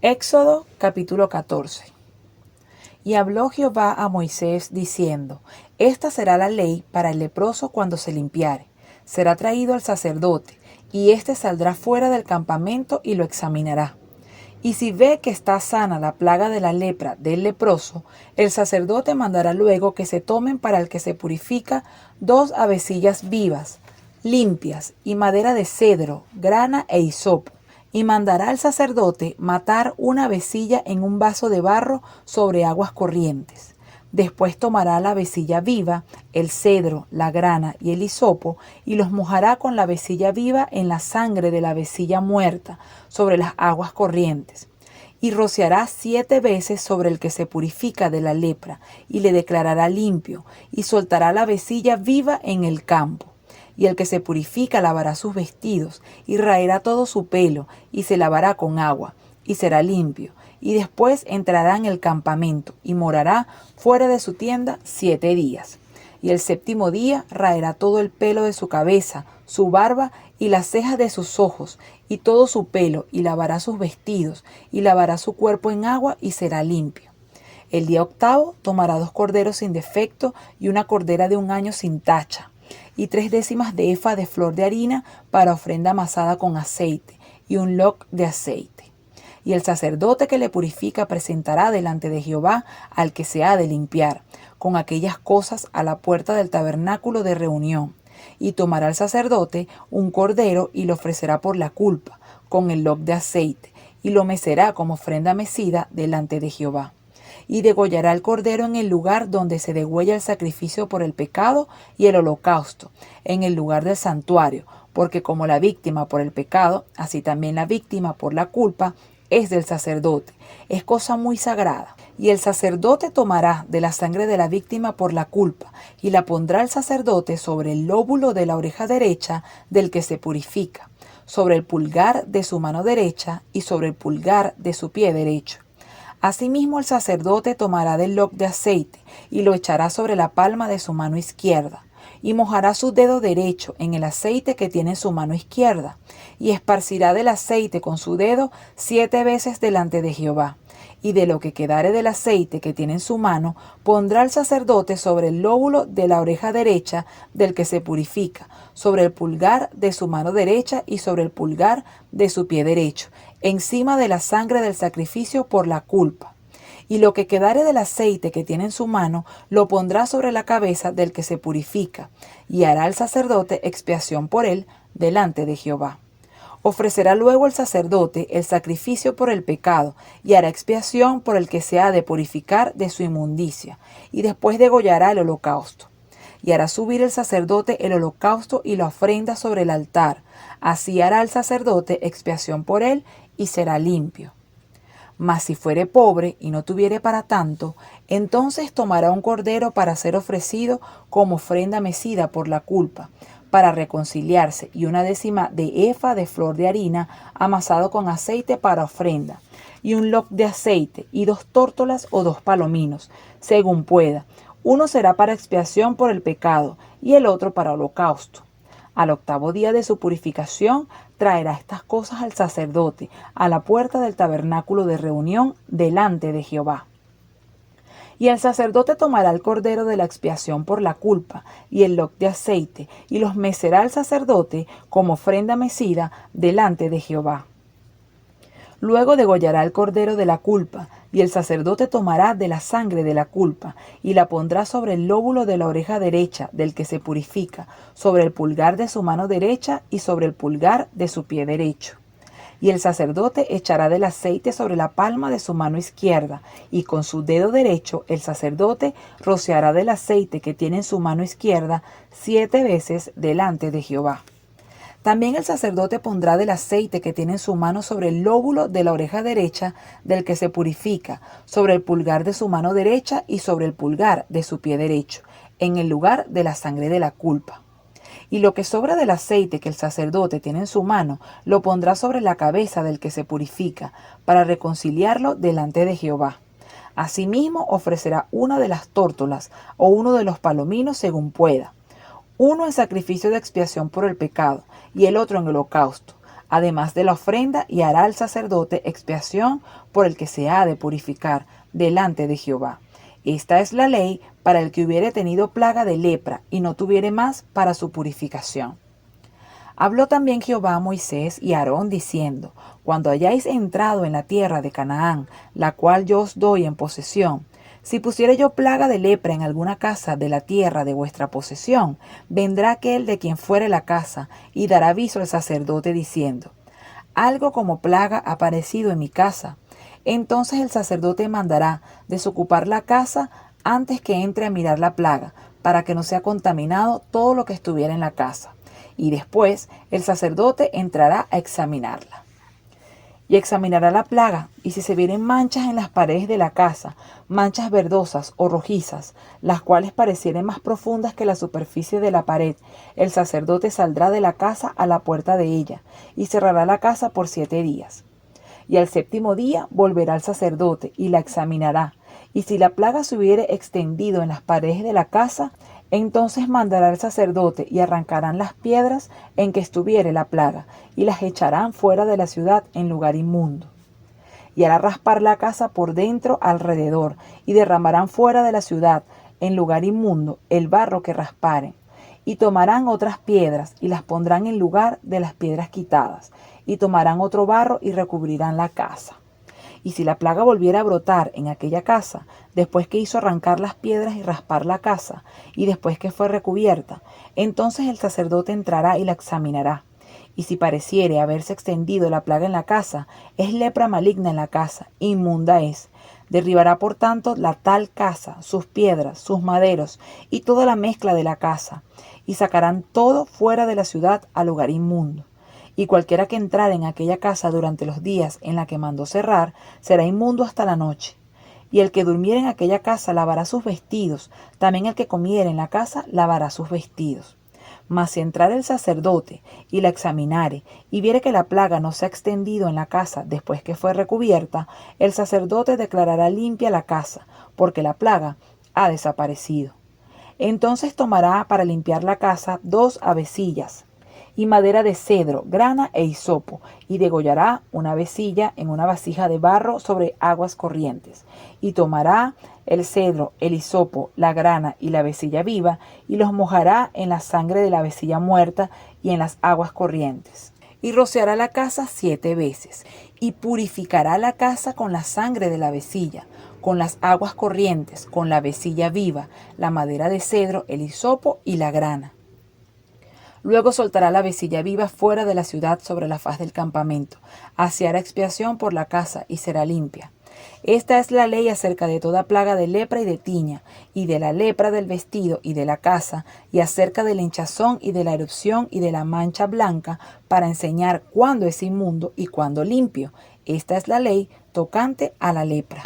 Éxodo capítulo 14. Y habló Jehová a Moisés diciendo: Esta será la ley para el leproso cuando se limpiare. Será traído al sacerdote, y éste saldrá fuera del campamento y lo examinará. Y si ve que está sana la plaga de la lepra del leproso, el sacerdote mandará luego que se tomen para el que se purifica 2 avecillas vivas, limpias, y madera de cedro, grana e hisopo. Y mandará al sacerdote matar una avecilla en un vaso de barro sobre aguas corrientes. Después tomará la avecilla viva, el cedro, la grana y el hisopo, y los mojará con la avecilla viva en la sangre de la avecilla muerta sobre las aguas corrientes. Y rociará 7 veces sobre el que se purifica de la lepra, y le declarará limpio, y soltará la avecilla viva en el campo. Y el que se purifica lavará sus vestidos, y raerá todo su pelo, y se lavará con agua, y será limpio. Y después entrará en el campamento, y morará fuera de su tienda 7 días. Y el 7º día raerá todo el pelo de su cabeza, su barba y las cejas de sus ojos, y todo su pelo, y lavará sus vestidos, y lavará su cuerpo en agua, y será limpio. El día 8º tomará 2 corderos sin defecto, y una cordera de 1 año sin tacha, y 3/10 de efa de flor de harina para ofrenda amasada con aceite, y 1 loc de aceite. Y el sacerdote que le purifica presentará delante de Jehová al que se ha de limpiar, con aquellas cosas a la puerta del tabernáculo de reunión. Y tomará el sacerdote 1 cordero y lo ofrecerá por la culpa, con el loc de aceite, y lo mecerá como ofrenda mecida delante de Jehová. Y degollará el cordero en el lugar donde se degüella el sacrificio por el pecado y el holocausto, en el lugar del santuario, porque como la víctima por el pecado, así también la víctima por la culpa es del sacerdote, es cosa muy sagrada. Y el sacerdote tomará de la sangre de la víctima por la culpa, y la pondrá el sacerdote sobre el lóbulo de la oreja derecha del que se purifica, sobre el pulgar de su mano derecha y sobre el pulgar de su pie derecho. Asimismo el sacerdote tomará del loc de aceite y lo echará sobre la palma de su mano izquierda, y mojará su dedo derecho en el aceite que tiene en su mano izquierda, y esparcirá del aceite con su dedo 7 veces delante de Jehová. Y de lo que quedare del aceite que tiene en su mano, pondrá el sacerdote sobre el lóbulo de la oreja derecha del que se purifica, sobre el pulgar de su mano derecha y sobre el pulgar de su pie derecho, encima de la sangre del sacrificio por la culpa. Y lo que quedare del aceite que tiene en su mano, lo pondrá sobre la cabeza del que se purifica, y hará el sacerdote expiación por él delante de Jehová. Ofrecerá luego el sacerdote el sacrificio por el pecado, y hará expiación por el que se ha de purificar de su inmundicia, y después degollará el holocausto. Y hará subir el sacerdote el holocausto y la ofrenda sobre el altar. Así hará el sacerdote expiación por él, y será limpio. Mas si fuere pobre y no tuviere para tanto, entonces tomará 1 cordero para ser ofrecido como ofrenda mecida por la culpa, para reconciliarse, y 1/10 de efa de flor de harina amasado con aceite para ofrenda, y 1 loc de aceite, y 2 tórtolas o 2 palominos, según pueda. Uno será para expiación por el pecado, y el otro para holocausto. Al 8º día de su purificación traerá estas cosas al sacerdote a la puerta del tabernáculo de reunión delante de Jehová. Y el sacerdote tomará el cordero de la expiación por la culpa y el loc de aceite, y los mecerá al sacerdote como ofrenda mecida delante de Jehová. Luego degollará el cordero de la culpa, y el sacerdote tomará de la sangre de la culpa, y la pondrá sobre el lóbulo de la oreja derecha del que se purifica, sobre el pulgar de su mano derecha y sobre el pulgar de su pie derecho. Y el sacerdote echará del aceite sobre la palma de su mano izquierda, y con su dedo derecho el sacerdote rociará del aceite que tiene en su mano izquierda 7 veces delante de Jehová. También el sacerdote pondrá del aceite que tiene en su mano sobre el lóbulo de la oreja derecha del que se purifica, sobre el pulgar de su mano derecha y sobre el pulgar de su pie derecho, en el lugar de la sangre de la culpa. Y lo que sobra del aceite que el sacerdote tiene en su mano, lo pondrá sobre la cabeza del que se purifica, para reconciliarlo delante de Jehová. Asimismo ofrecerá 1 de las tórtolas o 1 de los palominos según pueda, uno en sacrificio de expiación por el pecado y el otro en holocausto. además de la ofrenda, y hará el sacerdote expiación por el que se ha de purificar delante de Jehová. Esta es la ley para el que hubiere tenido plaga de lepra y no tuviere más para su purificación. Habló también Jehová a Moisés y a Aarón diciendo: Cuando hayáis entrado en la tierra de Canaán, la cual yo os doy en posesión, si pusiere yo plaga de lepra en alguna casa de la tierra de vuestra posesión, vendrá aquel de quien fuere la casa y dará aviso al sacerdote diciendo: Algo como plaga ha aparecido en mi casa. Entonces el sacerdote mandará desocupar la casa antes que entre a mirar la plaga, para que no sea contaminado todo lo que estuviera en la casa. Y después el sacerdote entrará a examinarla. Y examinará la plaga, y si se vieren manchas en las paredes de la casa, manchas verdosas o rojizas, las cuales parecieren más profundas que la superficie de la pared, el sacerdote saldrá de la casa a la puerta de ella, y cerrará la casa por 7 días. Y al 7º día volverá el sacerdote, y la examinará, y si la plaga se hubiere extendido en las paredes de la casa, entonces mandará el sacerdote y arrancarán las piedras en que estuviere la plaga y las echarán fuera de la ciudad en lugar inmundo. Y hará raspar la casa por dentro alrededor y derramarán fuera de la ciudad en lugar inmundo el barro que rasparen. Y tomarán otras piedras y las pondrán en lugar de las piedras quitadas. Y tomarán otro barro y recubrirán la casa. Y si la plaga volviera a brotar en aquella casa, después que hizo arrancar las piedras y raspar la casa, y después que fue recubierta, entonces el sacerdote entrará y la examinará. Y si pareciere haberse extendido la plaga en la casa, es lepra maligna en la casa, inmunda es. Derribará por tanto la tal casa, sus piedras, sus maderos, y toda la mezcla de la casa, y sacarán todo fuera de la ciudad al lugar inmundo. Y cualquiera que entrare en aquella casa durante los días en la que mandó cerrar, será inmundo hasta la noche. Y el que durmiere en aquella casa lavará sus vestidos, también el que comiere en la casa lavará sus vestidos. Mas si entrare el sacerdote y la examinare, y viere que la plaga no se ha extendido en la casa después que fue recubierta, el sacerdote declarará limpia la casa, porque la plaga ha desaparecido. Entonces tomará para limpiar la casa 2 avecillas, y madera de cedro, grana e hisopo, y degollará una avecilla en una vasija de barro sobre aguas corrientes, y tomará el cedro, el hisopo, la grana y la avecilla viva, y los mojará en la sangre de la avecilla muerta y en las aguas corrientes. Y rociará la casa 7 veces, y purificará la casa con la sangre de la avecilla, con las aguas corrientes, con la avecilla viva, la madera de cedro, el hisopo y la grana. Luego soltará la avecilla viva fuera de la ciudad sobre la faz del campamento. Así hará expiación por la casa y será limpia. Esta es la ley acerca de toda plaga de lepra y de tiña, y de la lepra del vestido y de la casa, y acerca de la hinchazón y de la erupción y de la mancha blanca, para enseñar cuándo es inmundo y cuándo limpio. Esta es la ley tocante a la lepra.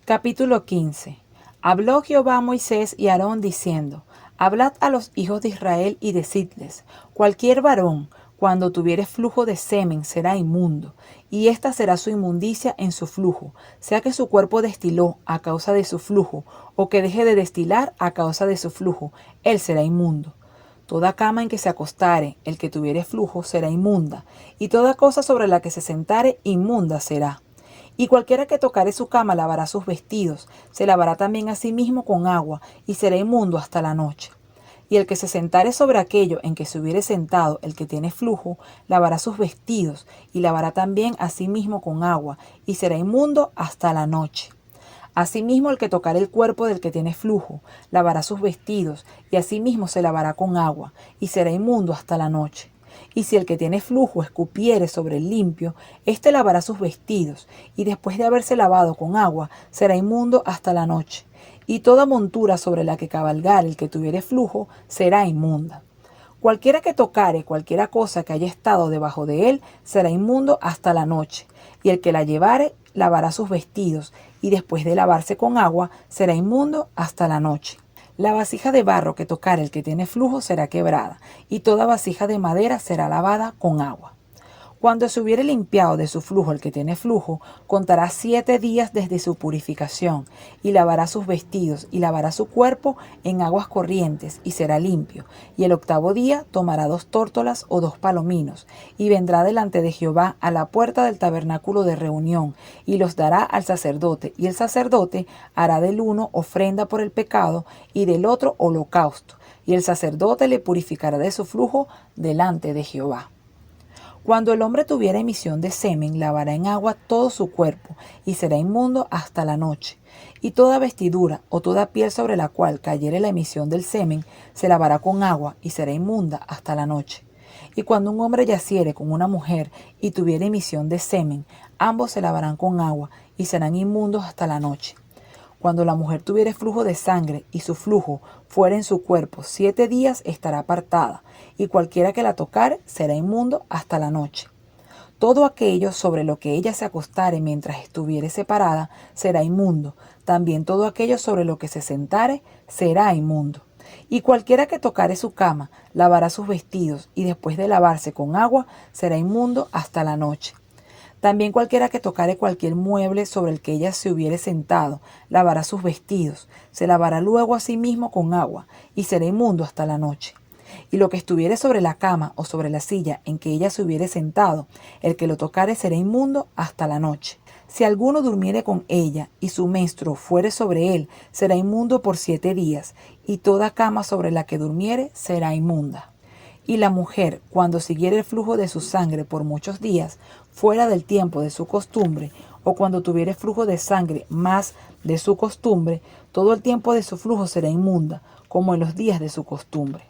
Capítulo 15. Habló Jehová a Moisés y a Aarón diciendo: Hablad a los hijos de Israel y decidles: cualquier varón, cuando tuviere flujo de semen, será inmundo, y esta será su inmundicia en su flujo, sea que su cuerpo destiló a causa de su flujo, o que deje de destilar a causa de su flujo, él será inmundo. Toda cama en que se acostare, el que tuviere flujo, será inmunda, y toda cosa sobre la que se sentare, inmunda será. Y cualquiera que tocare su cama lavará sus vestidos, se lavará también a sí mismo con agua, y será inmundo hasta la noche. Y el que se sentare sobre aquello en que se hubiere sentado el que tiene flujo, lavará sus vestidos, y lavará también a sí mismo con agua, y será inmundo hasta la noche. Asimismo el que tocare el cuerpo del que tiene flujo, lavará sus vestidos, y asimismo se lavará con agua, y será inmundo hasta la noche. Y si el que tiene flujo escupiere sobre el limpio, éste lavará sus vestidos, y después de haberse lavado con agua, será inmundo hasta la noche. Y toda montura sobre la que cabalgare el que tuviere flujo, será inmunda. Cualquiera que tocare cualquiera cosa que haya estado debajo de él, será inmundo hasta la noche. Y el que la llevare, lavará sus vestidos, y después de lavarse con agua, será inmundo hasta la noche. La vasija de barro que tocare el que tiene flujo será quebrada, y toda vasija de madera será lavada con agua. Cuando se hubiere limpiado de su flujo el que tiene flujo, contará 7 días desde su purificación, y lavará sus vestidos, y lavará su cuerpo en aguas corrientes, y será limpio. Y el octavo día tomará 2 tórtolas o 2 palominos, y vendrá delante de Jehová a la puerta del tabernáculo de reunión, y los dará al sacerdote, y el sacerdote hará del uno ofrenda por el pecado, y del otro holocausto, y el sacerdote le purificará de su flujo delante de Jehová. Cuando el hombre tuviera emisión de semen, lavará en agua todo su cuerpo, y será inmundo hasta la noche. Y toda vestidura o toda piel sobre la cual cayere la emisión del semen, se lavará con agua, y será inmunda hasta la noche. Y cuando un hombre yaciere con una mujer, y tuviera emisión de semen, ambos se lavarán con agua, y serán inmundos hasta la noche. Cuando la mujer tuviere flujo de sangre, y su flujo fuera en su cuerpo, 7 días estará apartada, y cualquiera que la tocare será inmundo hasta la noche. Todo aquello sobre lo que ella se acostare mientras estuviere separada será inmundo. También todo aquello sobre lo que se sentare será inmundo. Y cualquiera que tocare su cama lavará sus vestidos, y después de lavarse con agua será inmundo hasta la noche. También cualquiera que tocare cualquier mueble sobre el que ella se hubiere sentado, lavará sus vestidos, se lavará luego a sí mismo con agua, y será inmundo hasta la noche. Y lo que estuviere sobre la cama o sobre la silla en que ella se hubiere sentado, el que lo tocare será inmundo hasta la noche. Si alguno durmiere con ella, y su menstruo fuere sobre él, será inmundo por 7 días, y toda cama sobre la que durmiere será inmunda. Y la mujer, cuando siguiere el flujo de su sangre por muchos días, fuera del tiempo de su costumbre, o cuando tuviere flujo de sangre más de su costumbre, todo el tiempo de su flujo será inmunda, como en los días de su costumbre.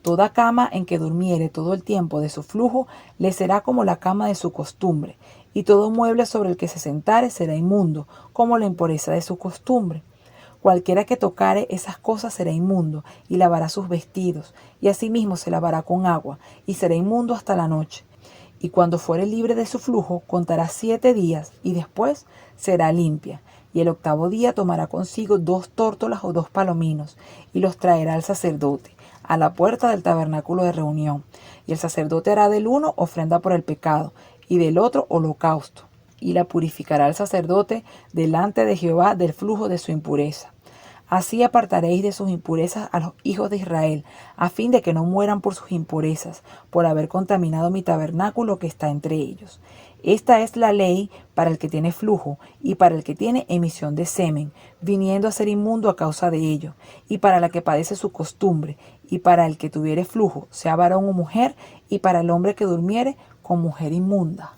Toda cama en que durmiere todo el tiempo de su flujo le será como la cama de su costumbre, y todo mueble sobre el que se sentare será inmundo, como la impureza de su costumbre. Cualquiera que tocare esas cosas será inmundo, y lavará sus vestidos, y asimismo se lavará con agua, y será inmundo hasta la noche. Y cuando fuere libre de su flujo, contará 7 días, y después será limpia. Y el octavo día tomará consigo 2 tórtolas o 2 palominos, y los traerá al sacerdote, a la puerta del tabernáculo de reunión. Y el sacerdote hará del uno ofrenda por el pecado, y del otro holocausto, y la purificará el sacerdote delante de Jehová del flujo de su impureza. Así apartaréis de sus impurezas a los hijos de Israel, a fin de que no mueran por sus impurezas, por haber contaminado mi tabernáculo que está entre ellos. Esta es la ley para el que tiene flujo, y para el que tiene emisión de semen, viniendo a ser inmundo a causa de ello, y para la que padece su costumbre, y para el que tuviere flujo, sea varón o mujer, y para el hombre que durmiere con mujer inmunda.